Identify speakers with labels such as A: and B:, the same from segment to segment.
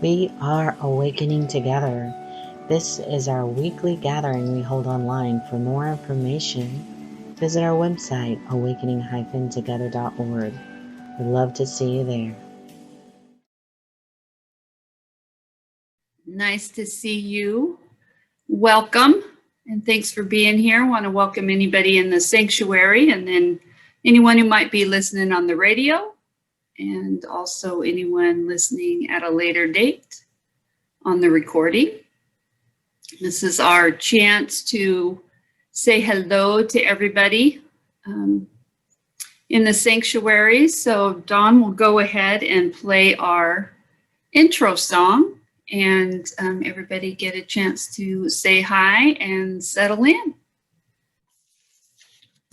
A: We are awakening together. This is our weekly gathering we hold online. For more information, visit our website, awakening-together.org. We'd love to see you there.
B: Nice to see you. Welcome, and thanks for being here. I want to welcome anybody in the sanctuary, and then anyone who might be listening on the radio, and also anyone listening at a later date on the recording. This is our chance to say hello to everybody in the sanctuary. So Dawn will go ahead and play our intro song, and everybody get a chance to say hi and settle in.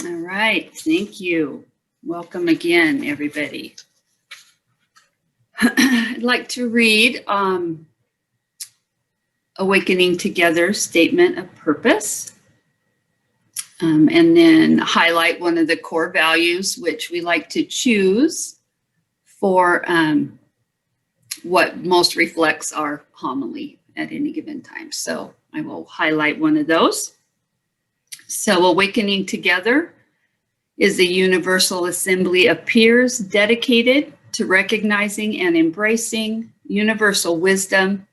B: All right, thank you. Welcome again, everybody. I'd like to read Awakening Together Statement of Purpose, and then highlight one of the core values which we like to choose for what most reflects our homily at any given time. So I will highlight one of those. So Awakening Together is a universal assembly of peers dedicated to recognizing and embracing universal wisdom,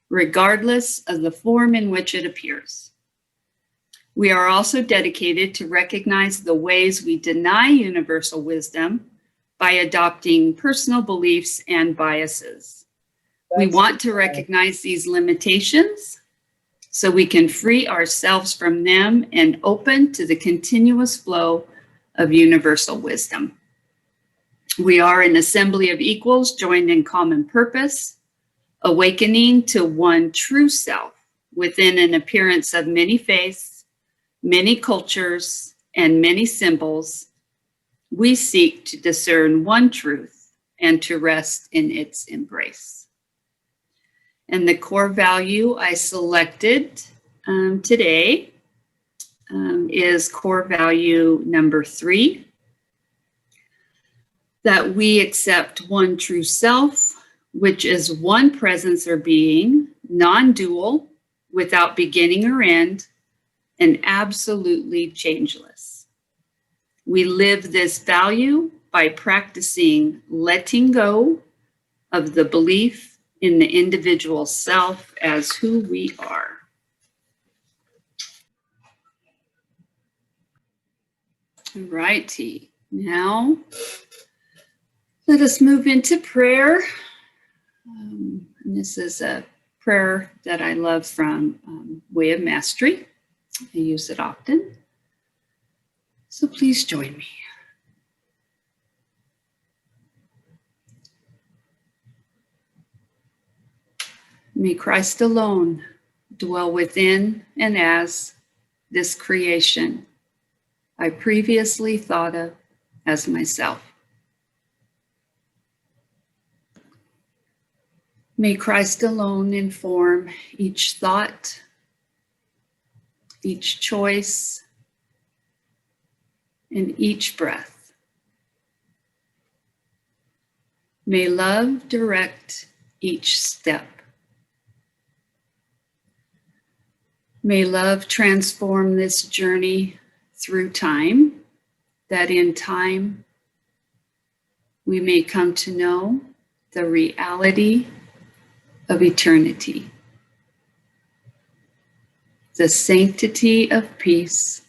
B: regardless of the form in which it appears. We are also dedicated to recognize the ways we deny universal wisdom by adopting personal beliefs and biases. We want to recognize these limitations so we can free ourselves from them and open to the continuous flow of universal wisdom. We are an assembly of equals joined in common purpose, awakening to one true self within an appearance of many faiths, many cultures, and many symbols. We seek to discern one truth and to rest in its embrace. And the core value I selected today is core value number 3, that we accept one true self, which is one presence or being, non-dual, without beginning or end, and absolutely changeless. We live this value by practicing letting go of the belief in the individual self as who we are. All righty, now let us move into prayer. And this is a prayer that I love from Way of Mastery. I use it often. So please join me. May Christ alone dwell within and as this creation I previously thought of as myself. May Christ alone inform each thought, each choice, and each breath. May love direct each step. May love transform this journey through time, that in time we may come to know the reality of eternity, the sanctity of peace,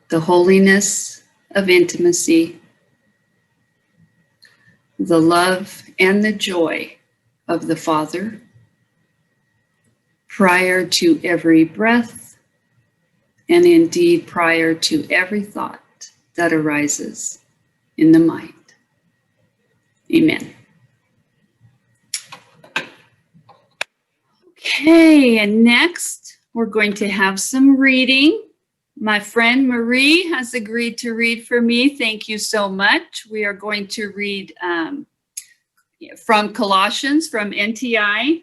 B: the holiness of intimacy, the love and the joy of the Father, prior to every breath, and indeed prior to every thought that arises in the mind. Amen. Okay, and next we're going to have some reading. My friend Marie has agreed to read for me. Thank you so much. We are going to read from Colossians, from NTI.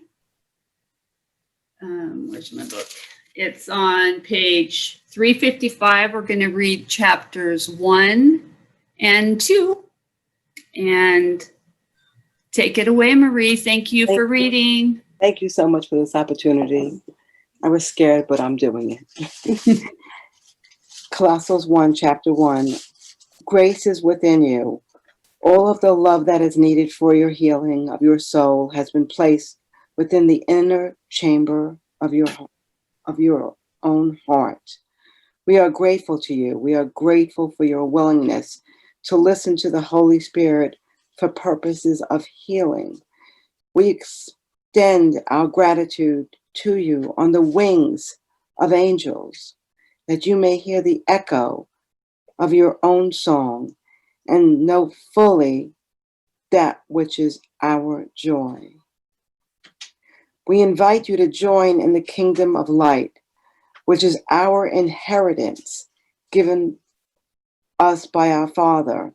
B: Where's my book? It's on page 355. We're going to read chapters 1 and 2. And Take it away, Marie. Thank you for reading.
C: Thank you so much for this opportunity. I was scared, but I'm doing it. Colossians 1, chapter 1. Grace is within you. All of the love that is needed for your healing of your soul has been placed within the inner chamber of your own heart. We are grateful to you. We are grateful for your willingness to listen to the Holy Spirit for purposes of healing. We extend our gratitude to you on the wings of angels, that you may hear the echo of your own song and know fully that which is our joy. We invite you to join in the kingdom of light, which is our inheritance given us by our Father.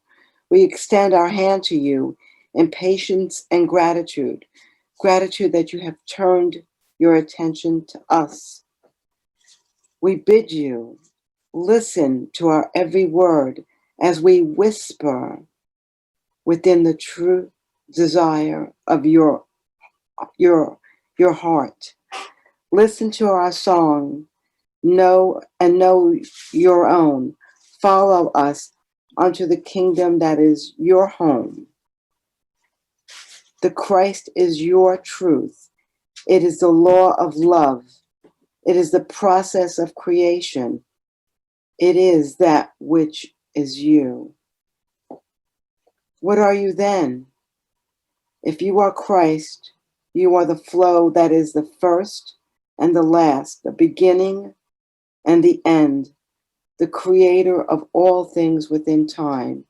C: We extend our hand to you in patience and gratitude that you have turned your attention to us. We bid you listen to our every word as we whisper within the true desire of your heart. Listen to our song, know your own. Follow us unto the kingdom that is your home. The Christ is your truth. It is the law of love. It is the process of creation. It is that which is you. What are you then? If you are Christ, you are the flow that is the first and the last, the beginning and the end, the creator of all things within time.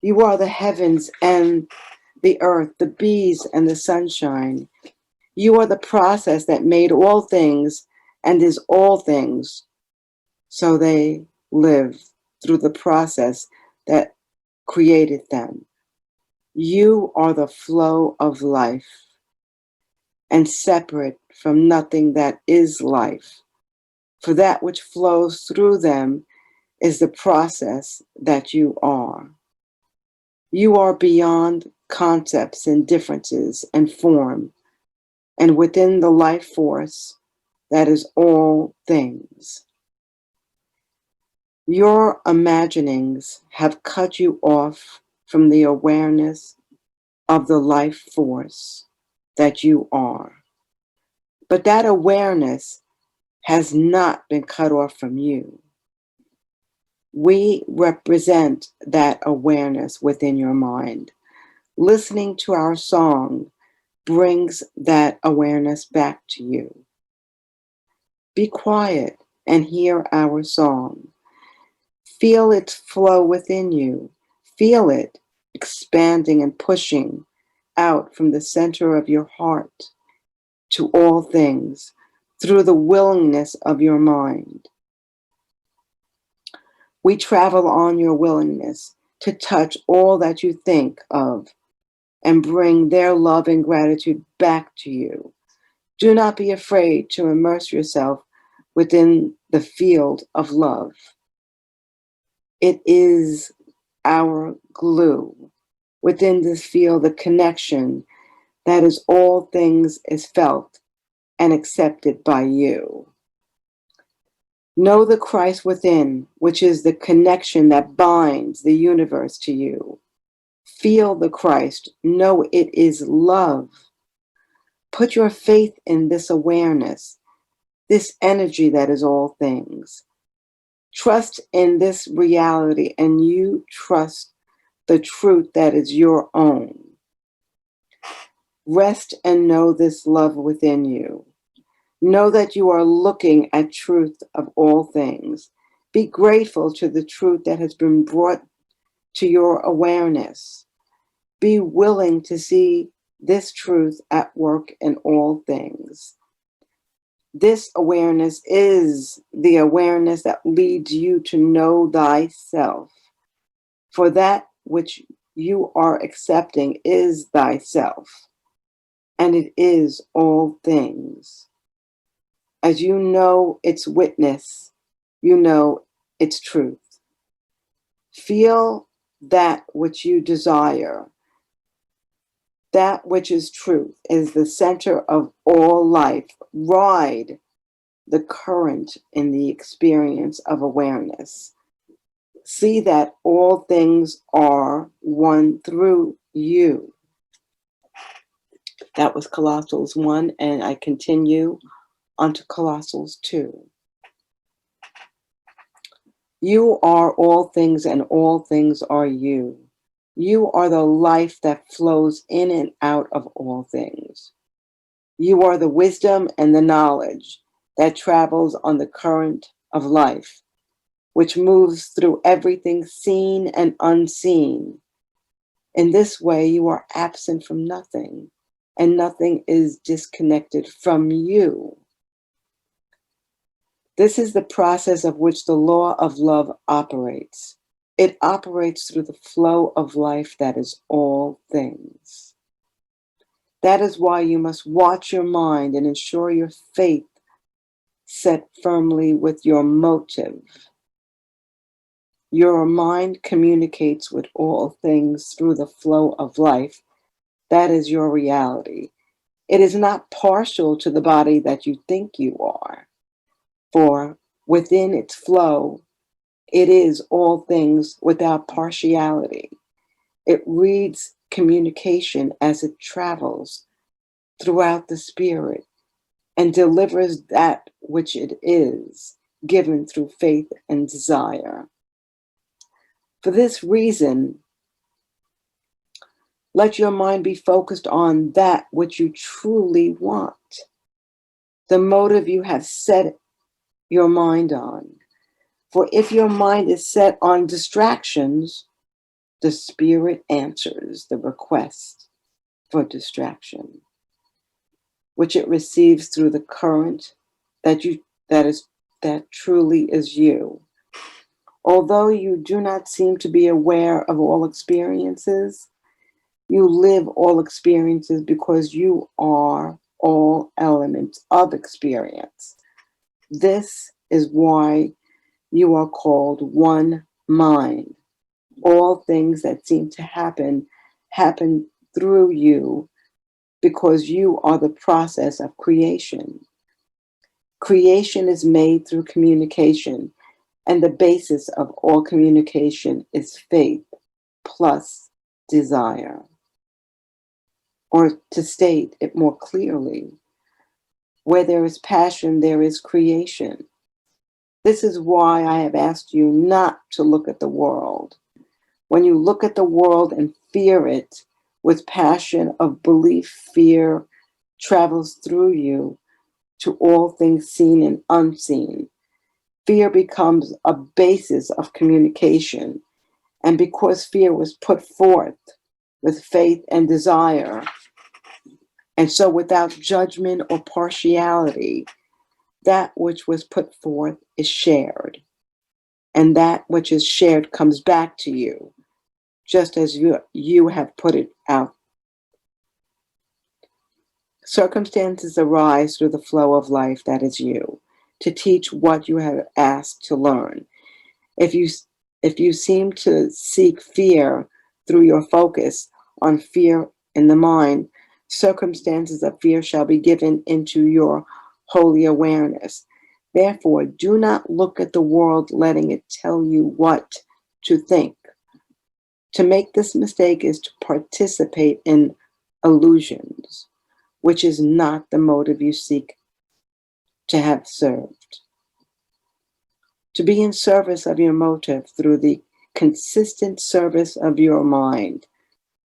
C: You are the heavens and the earth, the bees and the sunshine. You are the process that made all things and is all things, so they live through the process that created them. You are the flow of life, and separate from nothing that is life. For that which flows through them is the process that you are. You are beyond concepts and differences and form, and within the life force that is all things. Your imaginings have cut you off from the awareness of the life force that you are. But that awareness has not been cut off from you. We represent that awareness within your mind. Listening to our song brings that awareness back to you. Be quiet and hear our song. Feel its flow within you. Feel it expanding and pushing out from the center of your heart to all things through the willingness of your mind. We travel on your willingness to touch all that you think of and bring their love and gratitude back to you. Do not be afraid to immerse yourself within the field of love. It is our glue. Within this field, the connection that is all things is felt and accepted by you. Know the Christ within, which is the connection that binds the universe to you. Feel the Christ. Know it is love. Put your faith in this awareness, this energy that is all things. Trust in this reality, and you trust the truth that is your own. Rest and know this love within you. Know that you are looking at truth of all things. Be grateful to the truth that has been brought to your awareness. Be willing to see this truth at work in all things. This awareness is the awareness that leads you to know thyself. For that which you are accepting is thyself, and it is all things. As you know its witness, you know its truth. Feel that which you desire. That which is truth is the center of all life. Ride the current in the experience of awareness. See that all things are one through you. That was Colossians 1, and I continue onto Colossians 2. You are all things, and all things are you. You are the life that flows in and out of all things. You are the wisdom and the knowledge that travels on the current of life, which moves through everything seen and unseen. In this way, you are absent from nothing, and nothing is disconnected from you. This is the process of which the law of love operates. It operates through the flow of life that is all things. That is why you must watch your mind and ensure your faith set firmly with your motive. Your mind communicates with all things through the flow of life. That is your reality. It is not partial to the body that you think you are, for within its flow, it is all things without partiality. It reads communication as it travels throughout the spirit and delivers that which it is, given through faith and desire. For this reason, let your mind be focused on that which you truly want, the motive you have set your mind on. For if your mind is set on distractions, the spirit answers the request for distraction, which it receives through the current that truly is you. Although you do not seem to be aware of all experiences, you live all experiences because you are all elements of experience. This is why you are called one mind. All things that seem to happen through you because you are the process of creation. Creation is made through communication, and the basis of all communication is faith plus desire. Or to state it more clearly, where there is passion, there is creation. This is why I have asked you not to look at the world. When you look at the world and fear it with passion of belief, fear travels through you to all things seen and unseen. Fear becomes a basis of communication. And because fear was put forth with faith and desire, and so without judgment or partiality, that which was put forth is shared. And that which is shared comes back to you, just as you have put it out. Circumstances arise through the flow of life that is you, to teach what you have asked to learn. If you seem to seek fear through your focus on fear in the mind, circumstances of fear shall be given into your holy awareness. Therefore, do not look at the world letting it tell you what to think. To make this mistake is to participate in illusions, which is not the motive you seek to have served. To be in service of your motive through the consistent service of your mind.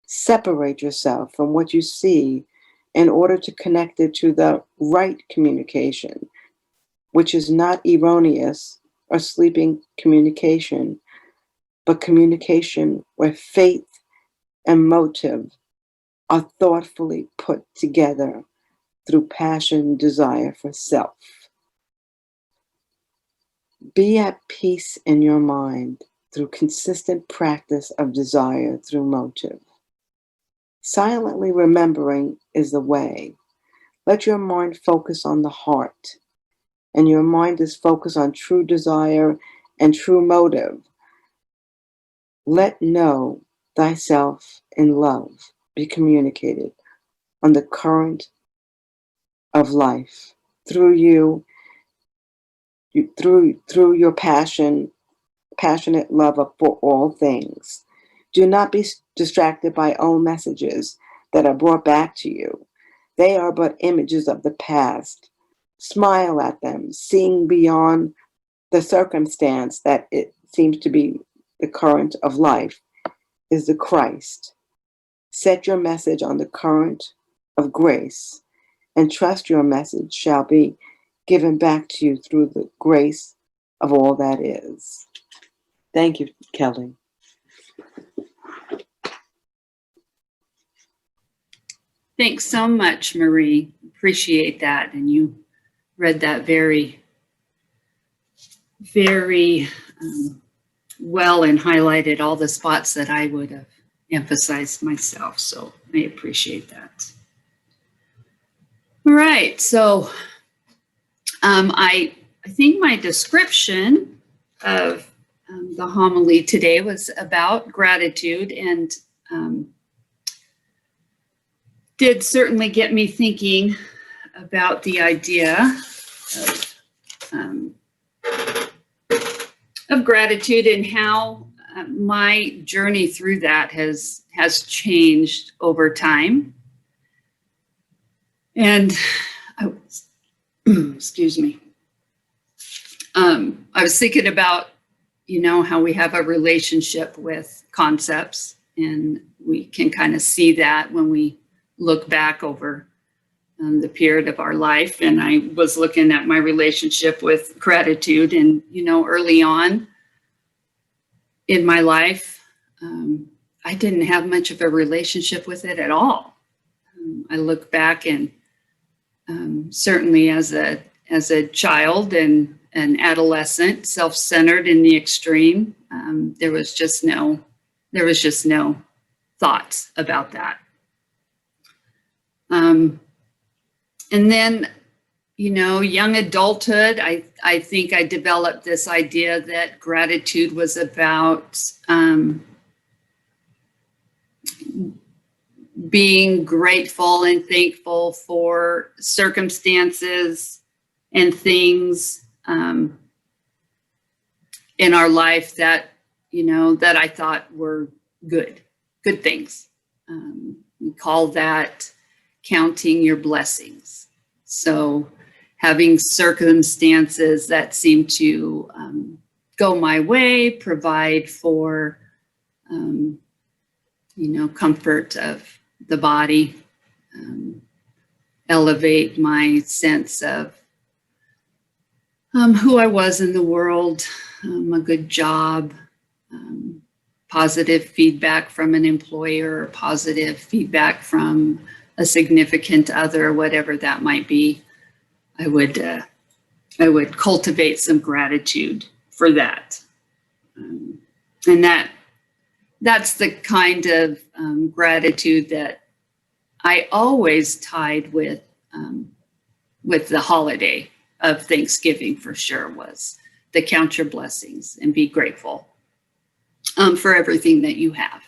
C: Separate yourself from what you see in order to connect it to the right communication, which is not erroneous or sleeping communication, but communication where faith and motive are thoughtfully put together through passion and desire for self. Be at peace in your mind through consistent practice of desire through motive. Silently remembering is the way. Let your mind focus on the heart, and your mind is focused on true desire and true motive. Let know thyself in love. be communicated on the current of life through through your passionate love for all things. Do not be distracted by old messages that are brought back to you. They are but images of the past. Smile at them, seeing beyond the circumstance that it seems to be the current of life is the Christ. Set your message on the current of grace, and trust your message shall be given back to you through the grace of all that is. Thank you, Kelly.
B: Thanks so much, Marie. Appreciate that. And you read that very, very well and highlighted all the spots that I would have emphasized myself. So I appreciate that. All right. So I think my description of the homily today was about gratitude, and did certainly get me thinking about the idea of gratitude and how my journey through that has changed over time. And I was, excuse me. I was thinking about, how we have a relationship with concepts, and we can kind of see that when we look back over the period of our life. And I was looking at my relationship with gratitude, and, early on in my life, I didn't have much of a relationship with it at all. I look back, and certainly as a child and an adolescent, self-centered in the extreme, there was just no thoughts about that. And then, young adulthood, I think I developed this idea that gratitude was about being grateful and thankful for circumstances and things in our life that, that I thought were good things. We call that counting your blessings. So having circumstances that seem to go my way, provide for, comfort of the body, elevate my sense of who I was in the world, a good job, positive feedback from an employer, or positive feedback from a significant other, whatever that might be. I would cultivate some gratitude for that, and that's the kind of gratitude that I always tied with the holiday of Thanksgiving, for sure, was to count your blessings and be grateful for everything that you have.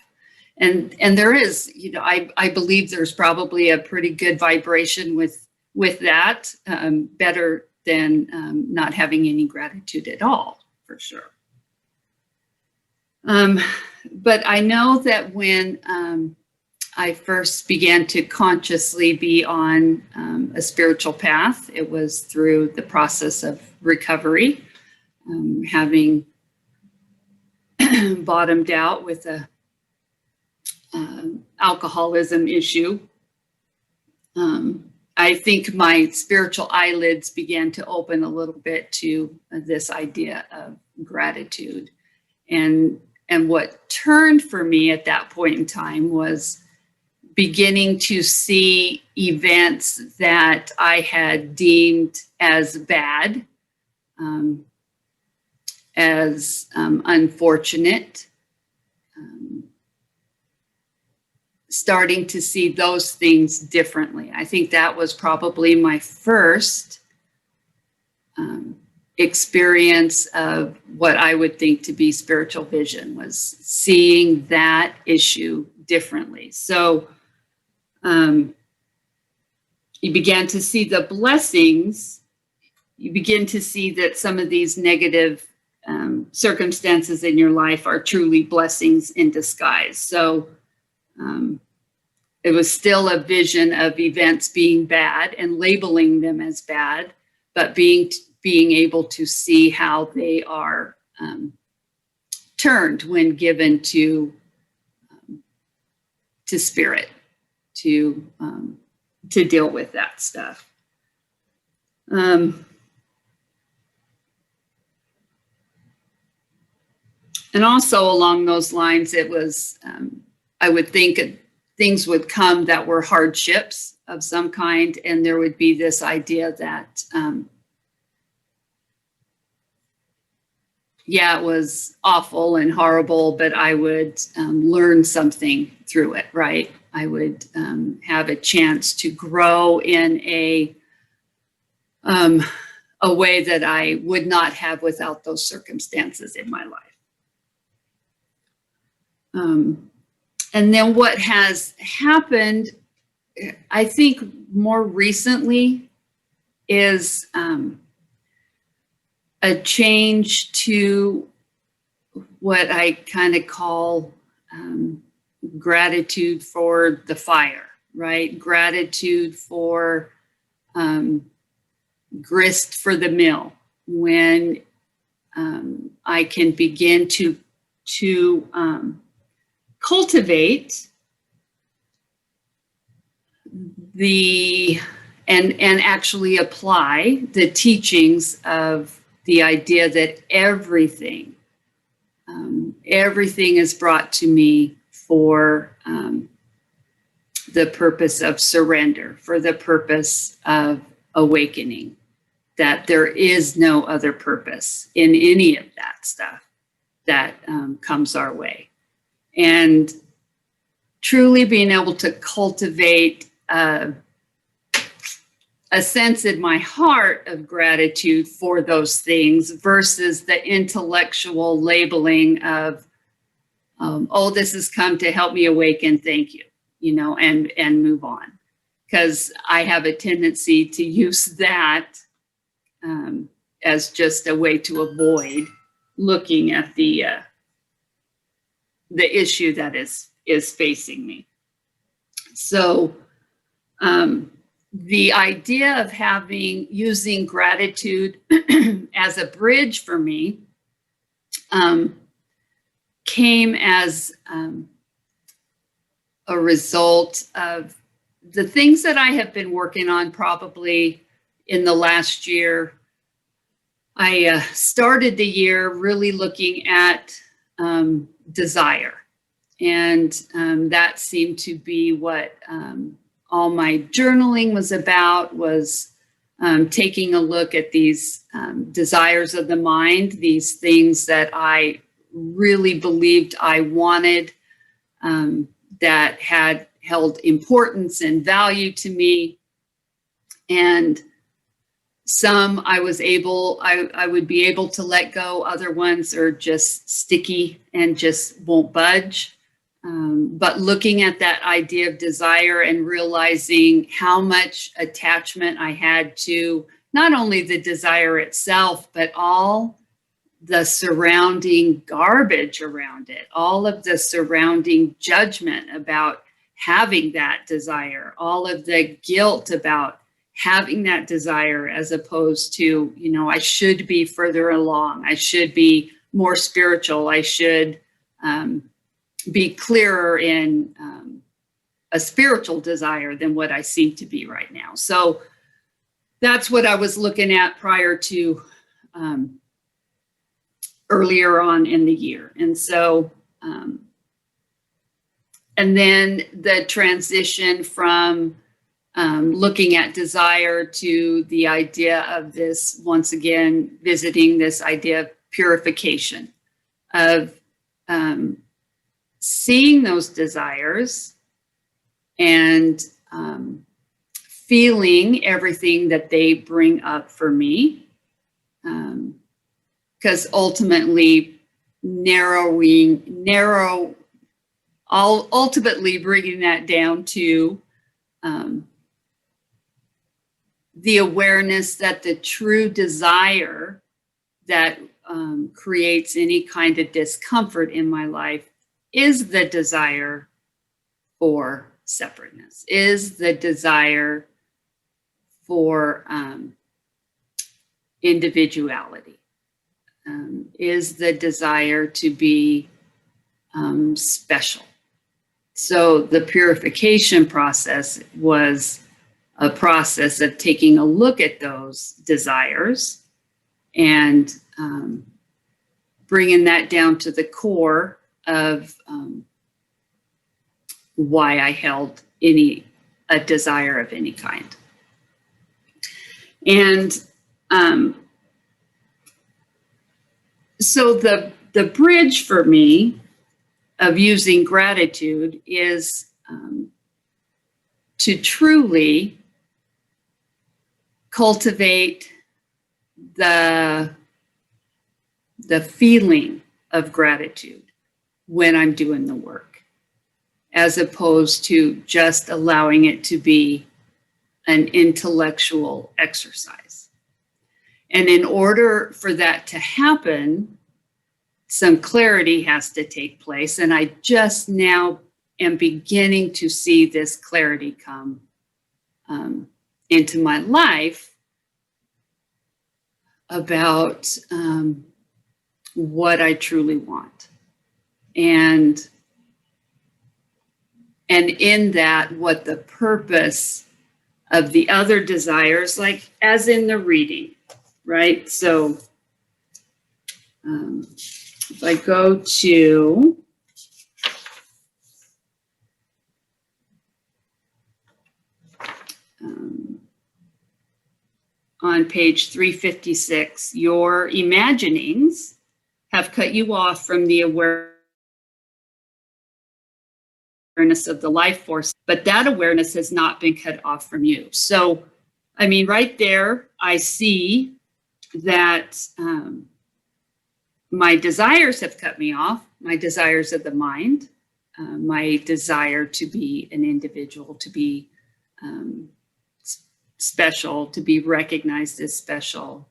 B: And there is, I believe there's probably a pretty good vibration with that, better than not having any gratitude at all, for sure. But I know that when I first began to consciously be on a spiritual path, it was through the process of recovery, having bottomed out with a alcoholism issue. I think my spiritual eyelids began to open a little bit to this idea of gratitude. And what turned for me at that point in time was beginning to see events that I had deemed as bad, as unfortunate, starting to see those things differently. I think that was probably my first experience of what I would think to be spiritual vision, was seeing that issue differently. So you began to see the blessings. You begin to see that some of these negative circumstances in your life are truly blessings in disguise. So it was still a vision of events being bad and labeling them as bad, but being able to see how they are turned when given to spirit to deal with that stuff. And also along those lines, it was, I would think things would come that were hardships of some kind, and there would be this idea that, yeah, it was awful and horrible, but I would learn something through it, right? I would have a chance to grow in a way that I would not have without those circumstances in my life. And then what has happened, I think more recently, is a change to what I kind of call gratitude for the fire, right? Gratitude for grist for the mill, when I can begin to cultivate and actually apply the teachings of the idea that everything is brought to me for the purpose of surrender, for the purpose of awakening, that there is no other purpose in any of that stuff that comes our way. And truly being able to cultivate a sense in my heart of gratitude for those things versus the intellectual labeling of, oh, this has come to help me awaken, thank you, and move on. Because I have a tendency to use that as just a way to avoid looking at the issue that is facing me. So the idea of using gratitude as a bridge for me came as a result of the things that I have been working on probably in the last year. I started the year really looking at desire. And that seemed to be what all my journaling was about, was taking a look at these desires of the mind, these things that I really believed I wanted, that had held importance and value to me. And some I would be able to let go. Other ones are just sticky and just won't budge. But looking at that idea of desire and realizing how much attachment I had to not only the desire itself, but all the surrounding garbage around it, all of the surrounding judgment about having that desire, all of the guilt about having that desire, as opposed to, I should be further along. I should be more spiritual. I should be clearer in a spiritual desire than what I seem to be right now. So that's what I was looking at prior to earlier on in the year. And so, and then the transition from looking at desire to the idea of this, once again, visiting this idea of purification, of seeing those desires and feeling everything that they bring up for me. Because ultimately ultimately bringing that down to the awareness that the true desire that creates any kind of discomfort in my life is the desire for separateness, is the desire for individuality, is the desire to be special. So the purification process was a process of taking a look at those desires and bringing that down to the core of why I held a desire of any kind. And so the bridge for me of using gratitude is to truly cultivate the feeling of gratitude when I'm doing the work, as opposed to just allowing it to be an intellectual exercise. And in order for that to happen, some clarity has to take place. And I just now am beginning to see this clarity come into my life about what I truly want. And in that, what the purpose of the other desires, like as in the reading, right? So if I go to on page 356, your imaginings have cut you off from the awareness of the life force, but that awareness has not been cut off from you. So, I mean, right there, I see that my desires have cut me off, my desires of the mind, my desire to be an individual, to be special, to be recognized as special,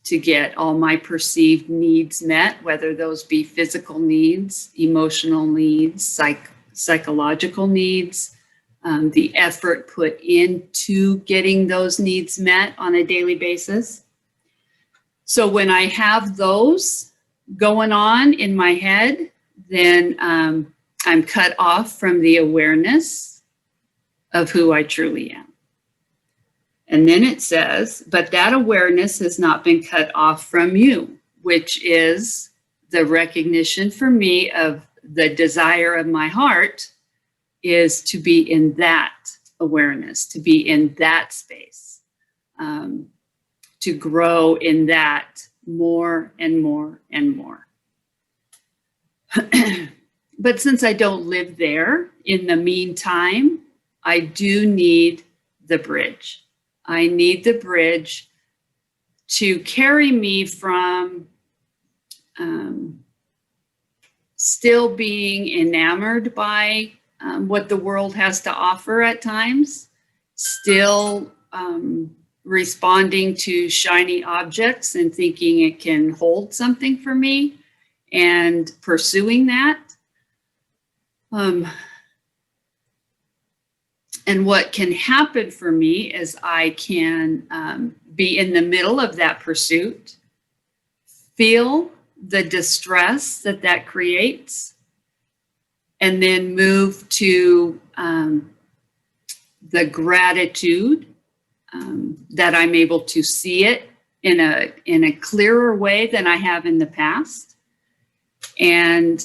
B: to get all my perceived needs met, whether those be physical needs, emotional needs, psychological needs, the effort put into getting those needs met on a daily basis. So when I have those going on in my head, then I'm cut off from the awareness of who I truly am. And then it says, but that awareness has not been cut off from you, which is the recognition for me of the desire of my heart is to be in that awareness, to be in that space, to grow in that more and more and more. But since I don't live there, in the meantime, I do need the bridge. I need the bridge to carry me from still being enamored by what the world has to offer at times, still responding to shiny objects and thinking it can hold something for me and pursuing that. And what can happen for me is I can be in the middle of that pursuit, feel the distress that creates, and then move to the gratitude that I'm able to see it in a clearer way than I have in the past. And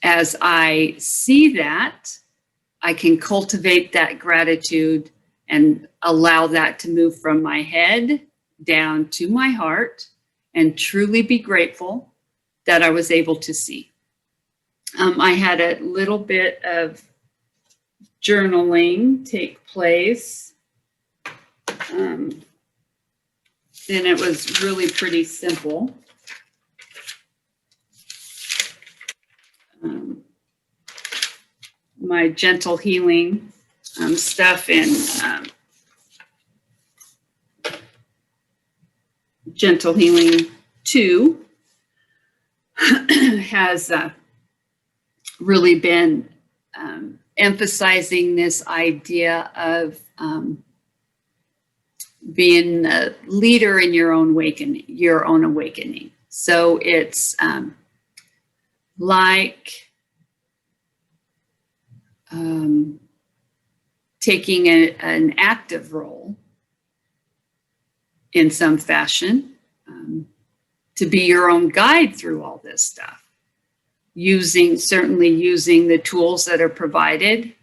B: as I see that, I can cultivate that gratitude and allow that to move from my head down to my heart and truly be grateful that I was able to see. I had a little bit of journaling take place. And it was really pretty simple. my gentle healing stuff in Gentle Healing 2 has really been emphasizing this idea of being a leader in your own awakening. So it's like taking an active role in some fashion, to be your own guide through all this stuff, certainly using the tools that are provided,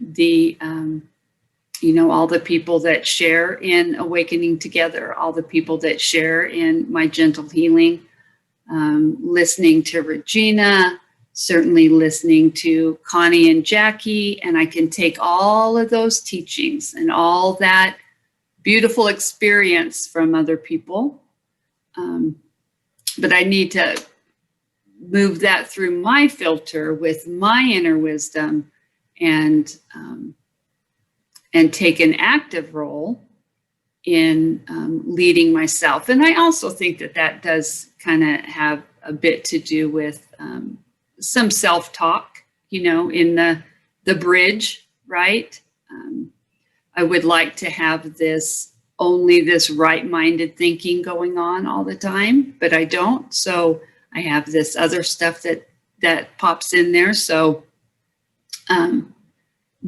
B: all the people that share in Awakening Together, all the people that share in my gentle healing, listening to Regina, certainly listening to Connie and Jackie, and I can take all of those teachings and all that beautiful experience from other people. But I need to move that through my filter with my inner wisdom and take an active role in leading myself. And I also think that does kind of have a bit to do with some self-talk, in the bridge, right? I would like to have this right-minded thinking going on all the time, but I don't. So I have this other stuff that pops in there. So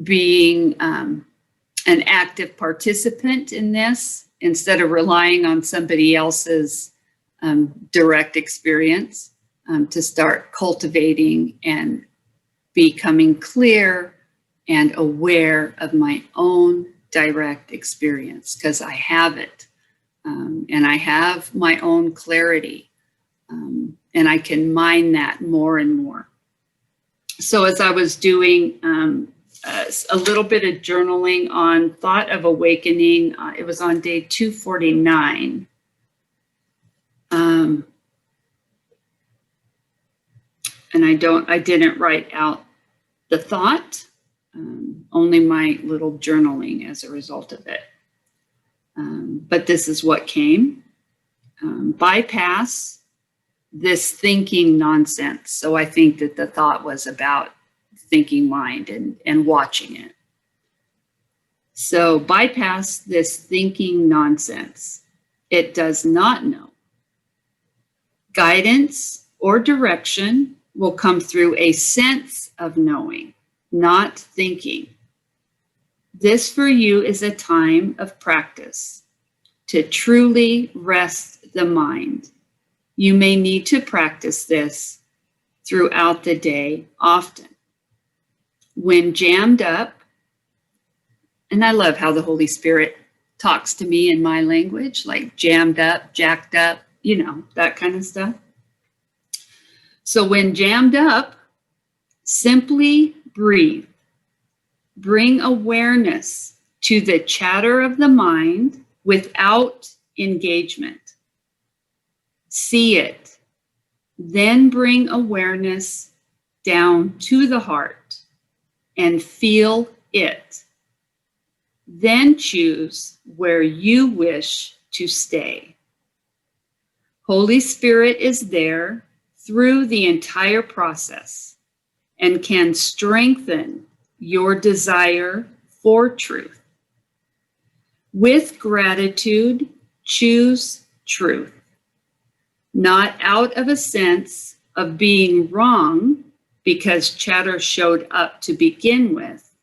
B: being an active participant in this instead of relying on somebody else's direct experience, to start cultivating and becoming clear and aware of my own direct experience, because I have it, and I have my own clarity, and I can mine that more and more. So as I was doing a little bit of journaling on Thought of Awakening, it was on day 249. And I didn't write out the thought, only my little journaling as a result of it. But this is what came. Bypass this thinking nonsense. So I think that the thought was about thinking mind and watching it. So bypass this thinking nonsense. It does not know. Guidance or direction will come through a sense of knowing, not thinking. This for you is a time of practice to truly rest the mind. You may need to practice this throughout the day often. When jammed up, and I love how the Holy Spirit talks to me in my language, like jammed up, jacked up, that kind of stuff. So when jammed up, simply breathe. Bring awareness to the chatter of the mind without engagement. See it. Then bring awareness down to the heart and feel it. Then choose where you wish to stay. Holy Spirit is there through the entire process and can strengthen your desire for truth. With gratitude, choose truth, not out of a sense of being wrong because chatter showed up to begin with,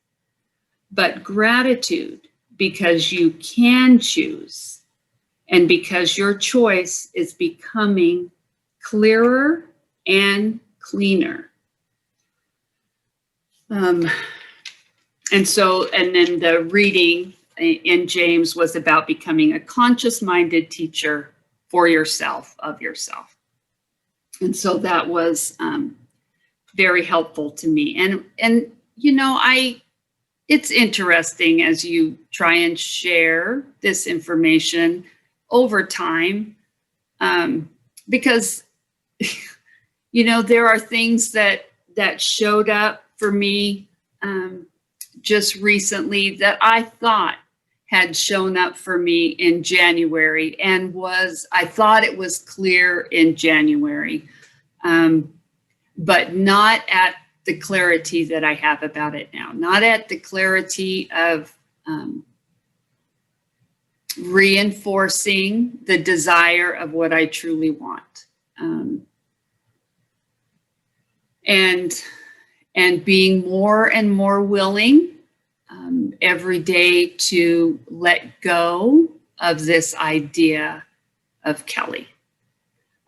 B: but gratitude because you can choose and because your choice is becoming clearer and cleaner. And then the reading in James was about becoming a conscious-minded teacher for yourself, of yourself. And so that was very helpful to me. And it's interesting as you try and share this information over time, because there are things that showed up for me just recently that I thought had shown up for me in January and I thought it was clear in January, but not at the clarity that I have about it now, not at the clarity of reinforcing the desire of what I truly want. And being more and more willing every day to let go of this idea of Kelly.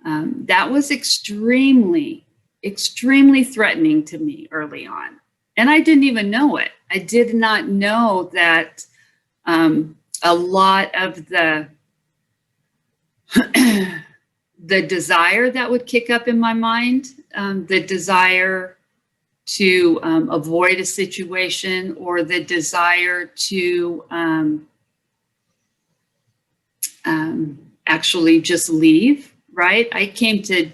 B: That was extremely threatening to me early on. And I didn't even know it. I did not know that a lot of the desire that would kick up in my mind, the desire to avoid a situation, or the desire to actually just leave, right? I came to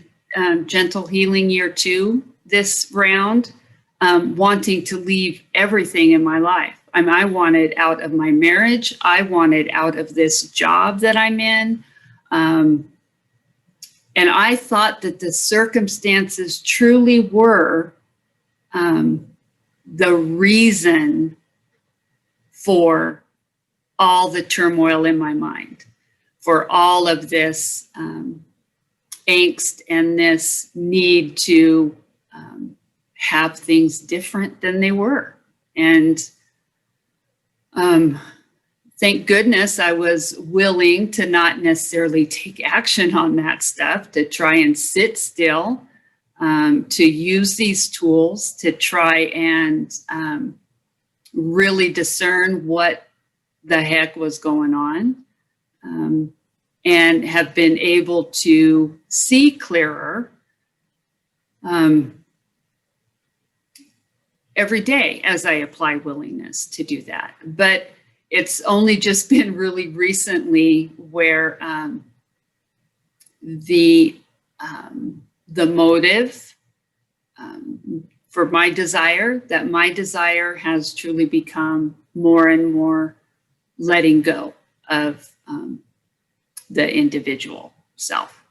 B: Gentle Healing Year 2 this round, wanting to leave everything in my life. I wanted out of my marriage. I wanted out of this job that I'm in. And I thought that the circumstances truly were the reason for all the turmoil in my mind, for all of this angst and this need to have things different than they were. And thank goodness I was willing to not necessarily take action on that stuff, to try and sit still, to use these tools to try and really discern what the heck was going on, and have been able to see clearer every day as I apply willingness to do that. But it's only just been really recently where the motive for my desire has truly become more and more letting go of the individual self.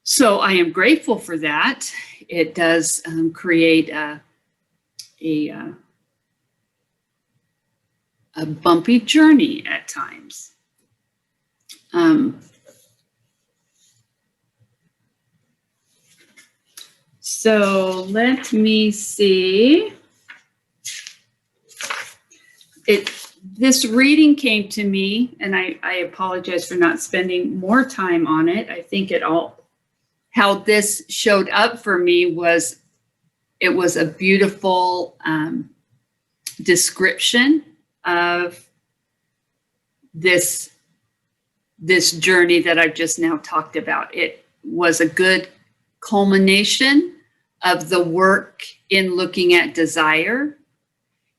B: So I am grateful for that. It does create a bumpy journey at times. So let me see. This reading came to me, and I apologize for not spending more time on it. I think how this showed up for me was, it was a beautiful description of this journey that I've just now talked about. It was a good culmination of the work in looking at desire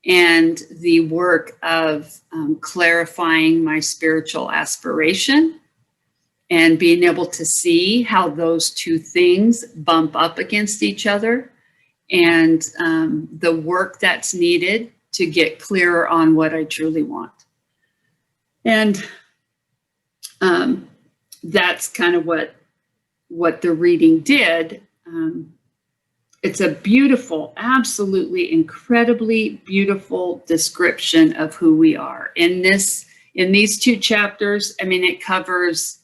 B: and the work of clarifying my spiritual aspiration and being able to see how those two things bump up against each other, and the work that's needed to get clearer on what I truly want. And that's kind of what the reading did. It's a beautiful, absolutely incredibly beautiful description of who we are. In these two chapters, I mean, it covers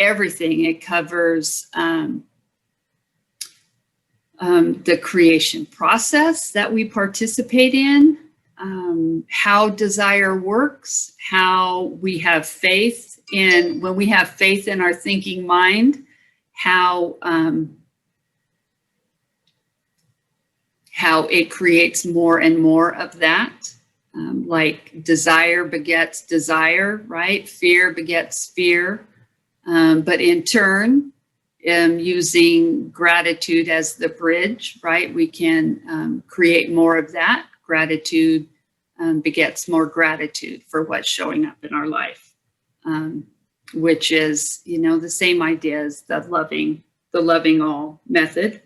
B: everything. It covers the creation process that we participate in, how desire works, how we have faith when we have faith in our thinking mind, how it creates more and more of that. Like desire begets desire, right? Fear begets fear. But in turn, using gratitude as the bridge, right? We can create more of that. Gratitude begets more gratitude for what's showing up in our life, which is, the same idea as the loving all method.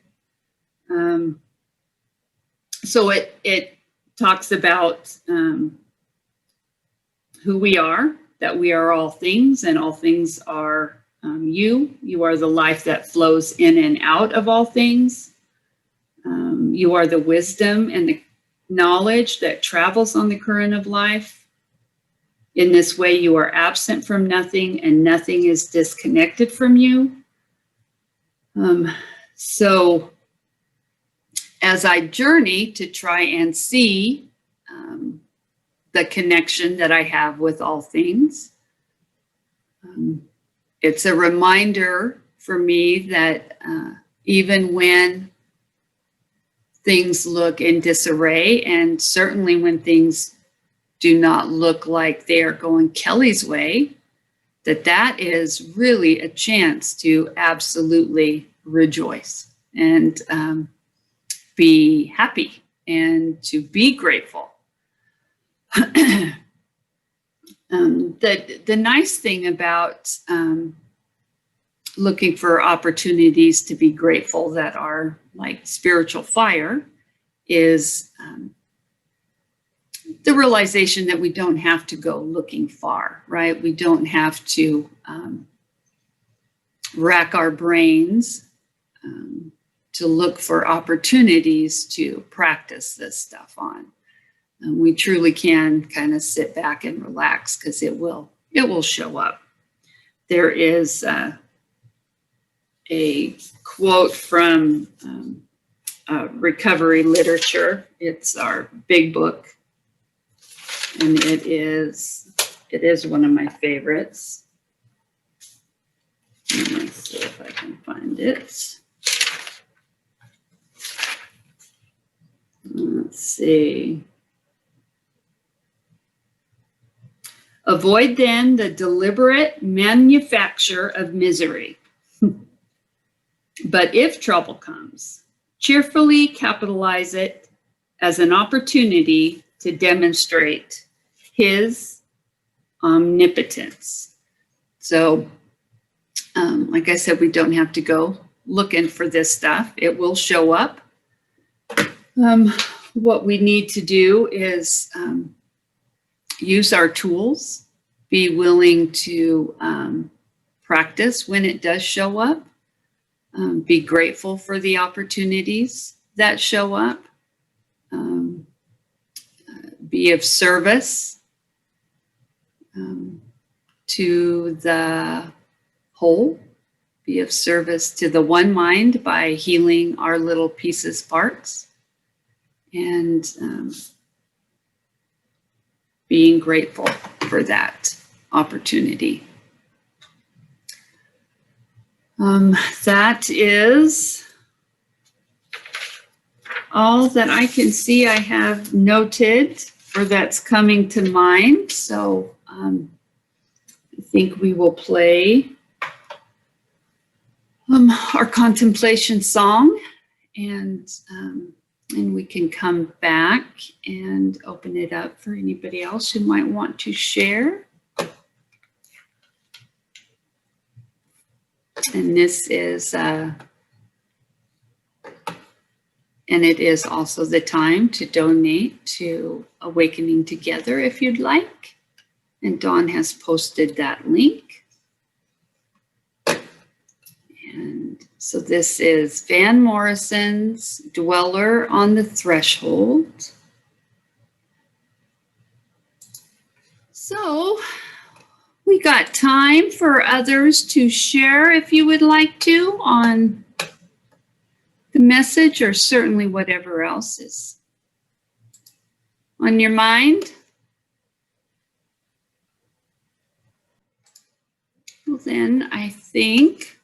B: So it talks about who we are, that we are all things, and all things are you. You are the life that flows in and out of all things. You are the wisdom and the knowledge that travels on the current of life. In this way, you are absent from nothing, and nothing is disconnected from you. So as I journey to try and see the connection that I have with all things, it's a reminder for me that even when things look in disarray, and certainly when things do not look like they are going Kelly's way, that is really a chance to absolutely rejoice and be happy and to be grateful. The nice thing about looking for opportunities to be grateful that are like spiritual fire is the realization that we don't have to go looking far, right? We don't have to rack our brains to look for opportunities to practice this stuff on. We truly can kind of sit back and relax, because it will show up. There is a quote from recovery literature. It's our big book, and it is one of my favorites. Let's see if I can find it. Let's see. Avoid then the deliberate manufacture of misery. But if trouble comes, cheerfully capitalize it as an opportunity to demonstrate his omnipotence. So, like I said, we don't have to go looking for this stuff. It will show up. What we need to do is use our tools, be willing to practice when it does show up, be grateful for the opportunities that show up, be of service to the whole, be of service to the one mind by healing our little pieces, parts, and being grateful for that opportunity. That is all that I can see I have noted, or that's coming to mind. So I think we will play our contemplation song, and we can come back and open it up for anybody else who might want to share. And this is, and it is also the time to donate to Awakening Together if you'd like. And Dawn has posted that link. And so this is Van Morrison's Dweller on the Threshold. So we got time for others to share if you would like to on the message, or certainly whatever else is on your mind. Well, then I think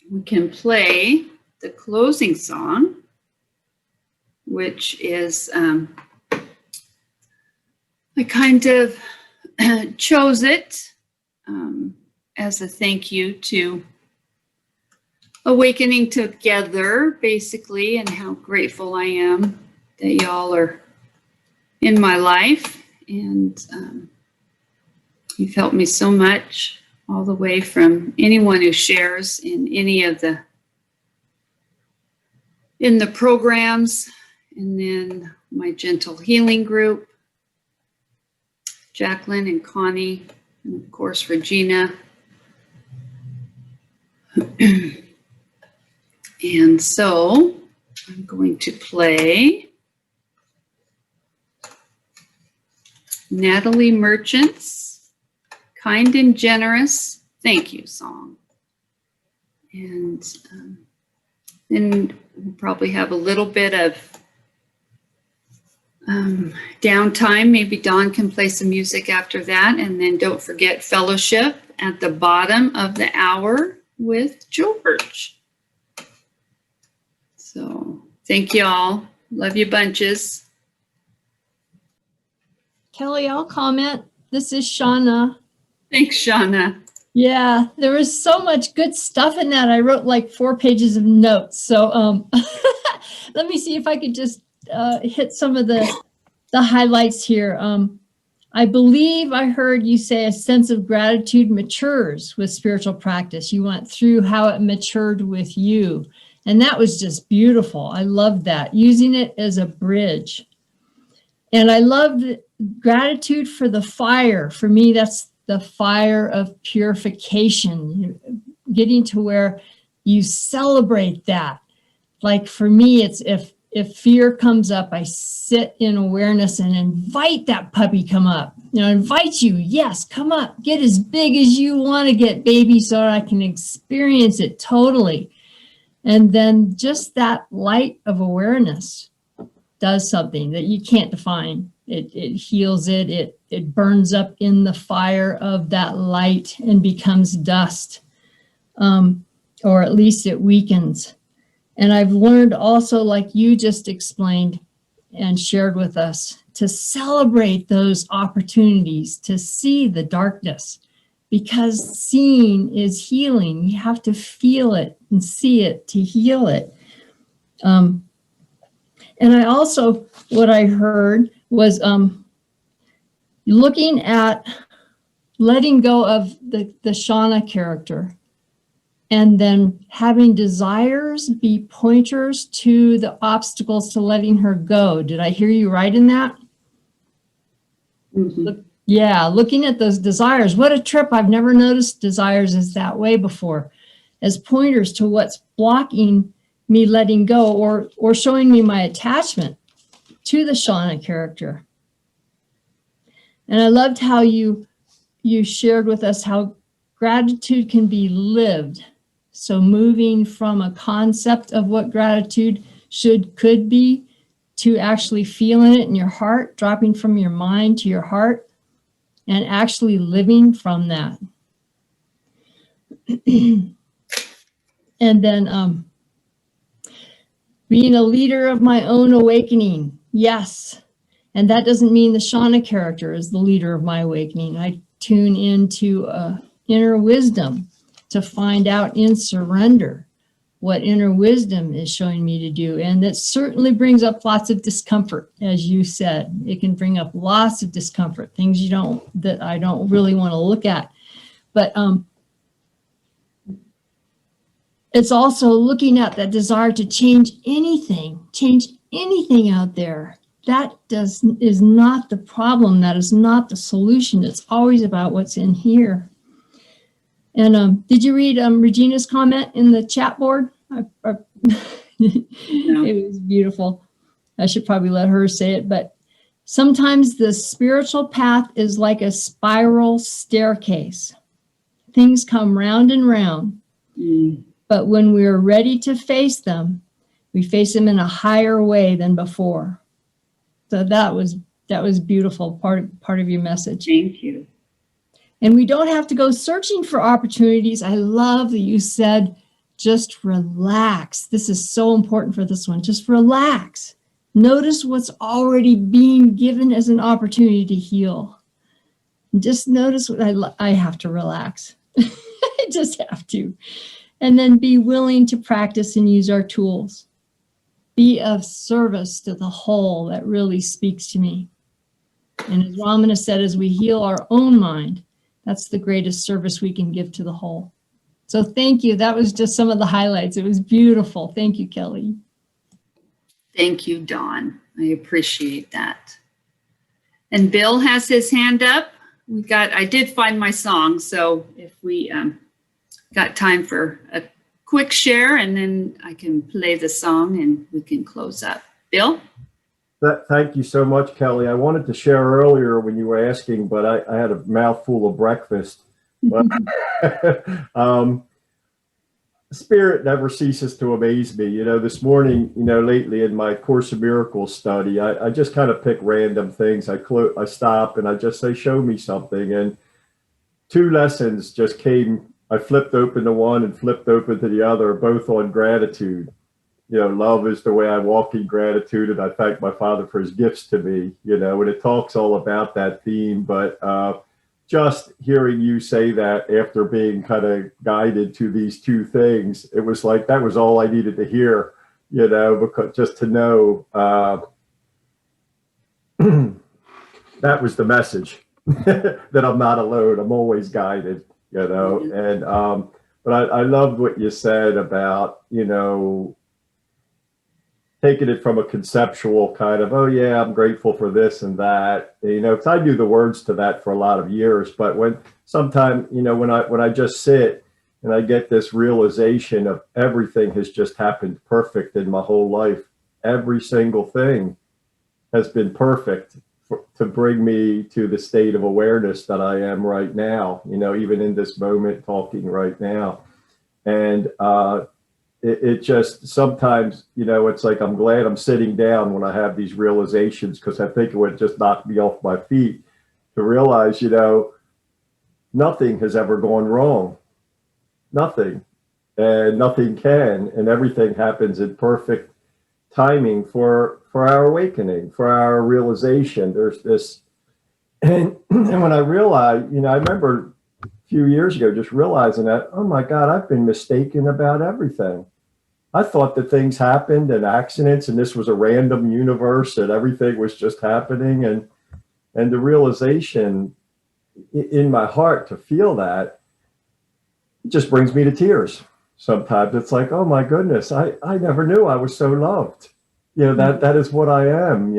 B: we can play the closing song, which is, I kind of chose it as a thank you to Awakening Together, basically, and how grateful I am that y'all are in my life. And you've helped me so much, all the way from anyone who shares in any of the programs And then my gentle healing group, Jacqueline and Connie, and of course, Regina. And so I'm going to play Natalie Merchant's Kind and Generous Thank You song. And then we'll probably have a little bit of downtime. Maybe Dawn can play some music after that. And then don't forget fellowship at the bottom of the hour with George. So thank you all. Love you bunches.
D: Kelly, I'll comment. This is Shauna.
B: Thanks, Shauna.
D: Yeah, there was so much good stuff in that. I wrote like 4 pages of notes. So let me see if I could just hit some of the highlights here. I believe I heard you say a sense of gratitude matures with spiritual practice. You went through how it matured with you. And that was just beautiful. I loved that. Using it as a bridge. And I loved gratitude for the fire. For me, that's the fire of purification, getting to where you celebrate that. Like for me, it's if fear comes up, I sit in awareness and invite that puppy come up. Invite you. Yes, come up. Get as big as you want to get, baby, so I can experience it totally. And then just that light of awareness does something that you can't define. It heals it. It burns up in the fire of that light and becomes dust, or at least it weakens. And I've learned also, like you just explained and shared with us, to celebrate those opportunities to see the darkness, because seeing is healing. You have to feel it and see it to heal it. And I also, what I heard was looking at letting go of the Shauna character, and then having desires be pointers to the obstacles to letting her go. Did I hear you right in that?
B: Mm-hmm.
D: Yeah, looking at those desires. What a trip. I've never noticed desires as that way before, as pointers to what's blocking me letting go, or showing me my attachment to the Shauna character. And I loved how you shared with us how gratitude can be lived. So moving from a concept of what gratitude could be to actually feeling it in your heart, dropping from your mind to your heart, and actually living from that. And then being a leader of my own awakening. Yes. And that doesn't mean the Shauna character is the leader of my awakening. I tune into inner wisdom to find out in surrender what inner wisdom is showing me to do. And that certainly brings up lots of discomfort, as you said. It can bring up lots of discomfort, things that I don't really want to look at. But it's also looking at that desire to change anything out there. That is not the problem. That is not the solution. It's always about what's in here. And did you read Regina's comment in the chat board? No. It was beautiful. I should probably let her say it, but sometimes the spiritual path is like a spiral staircase. Things come round and round. But when we're ready to face them, we face them in a higher way than before. So that was beautiful, part of your message.
B: Thank you.
D: And we don't have to go searching for opportunities. I love that you said, just relax. This is so important for this one. Just relax. Notice what's already being given as an opportunity to heal. Just notice what I have to relax. I just have to. And then be willing to practice and use our tools. Be of service to the whole. That really speaks to me. And as Ramana said, as we heal our own mind, that's the greatest service we can give to the whole. So thank you. That was just some of the highlights. It was beautiful. Thank you, Kelly.
B: Thank you, Dawn. I appreciate that. And Bill has his hand up. I did find my song, so if we got time for a quick share, and then I can play the song and we can close up. Bill?
E: Thank you so much, Kelly. I wanted to share earlier when you were asking, but I had a mouthful of breakfast. But, Spirit never ceases to amaze me. This morning, lately in my Course in Miracles study, I just kind of pick random things. I stop and I just say, show me something. And 2 lessons just came. I flipped open to one and flipped open to the other, both on gratitude. Love is the way I walk in gratitude, and I thank my Father for his gifts to me, and it talks all about that theme. But just hearing you say that after being kind of guided to these 2 things, it was like that was all I needed to hear, because just to know that was the message that I'm not alone. I'm always guided, and but I loved what you said about, taking it from a conceptual kind of, oh yeah, I'm grateful for this and that, because I knew the words to that for a lot of years. But when I just sit and I get this realization of everything has just happened perfect in my whole life, every single thing has been perfect to bring me to the state of awareness that I am right now, even in this moment talking right now. And it just sometimes, it's like I'm glad I'm sitting down when I have these realizations, because I think it would just knock me off my feet to realize, nothing has ever gone wrong. Nothing. And nothing can. And everything happens in perfect timing for our awakening, for our realization. There's this. And when I realized, I remember few years ago, just realizing that, oh my God, I've been mistaken about everything. I thought that things happened and accidents, and this was a random universe, and everything was just happening. And the realization in my heart to feel that, it just brings me to tears. Sometimes it's like, oh my goodness, I never knew I was so loved. That is what I am,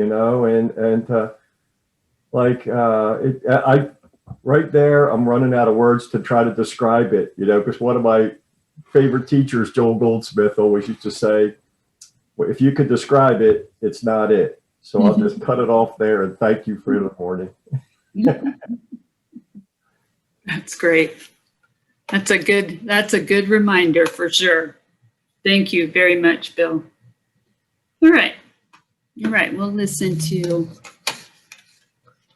E: right there, I'm running out of words to try to describe it, because one of my favorite teachers, Joel Goldsmith, always used to say, well, if you could describe it, it's not it. So I'll just cut it off there, and thank you for the morning.
B: That's great. That's a good reminder for sure. Thank you very much, Bill. All right. We'll listen to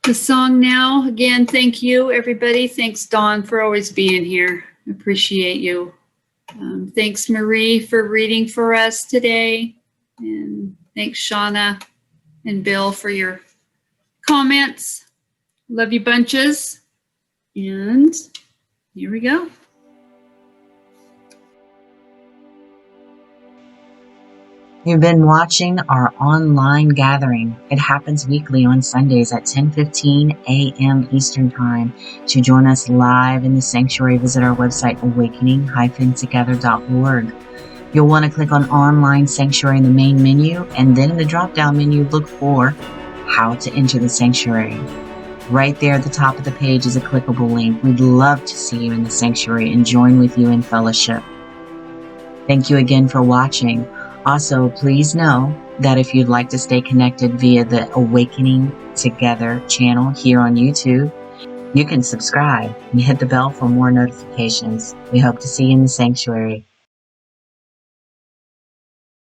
B: the song now. Again, thank you, everybody. Thanks, Dawn, for always being here. Appreciate you. Thanks, Marie, for reading for us today. And thanks, Shauna and Bill, for your comments. Love you bunches. And here we go.
A: You've been watching our online gathering. It happens weekly on Sundays at 10:15 a.m. Eastern Time. To join us live in the sanctuary, visit our website, awakening-together.org. You'll want to click on Online Sanctuary in the main menu, and then in the drop-down menu, look for How to Enter the Sanctuary. Right there at the top of the page is a clickable link. We'd love to see you in the sanctuary and join with you in fellowship. Thank you again for watching. Also, please know that if you'd like to stay connected via the Awakening Together channel here on YouTube, you can subscribe and hit the bell for more notifications. We hope to see you in the sanctuary.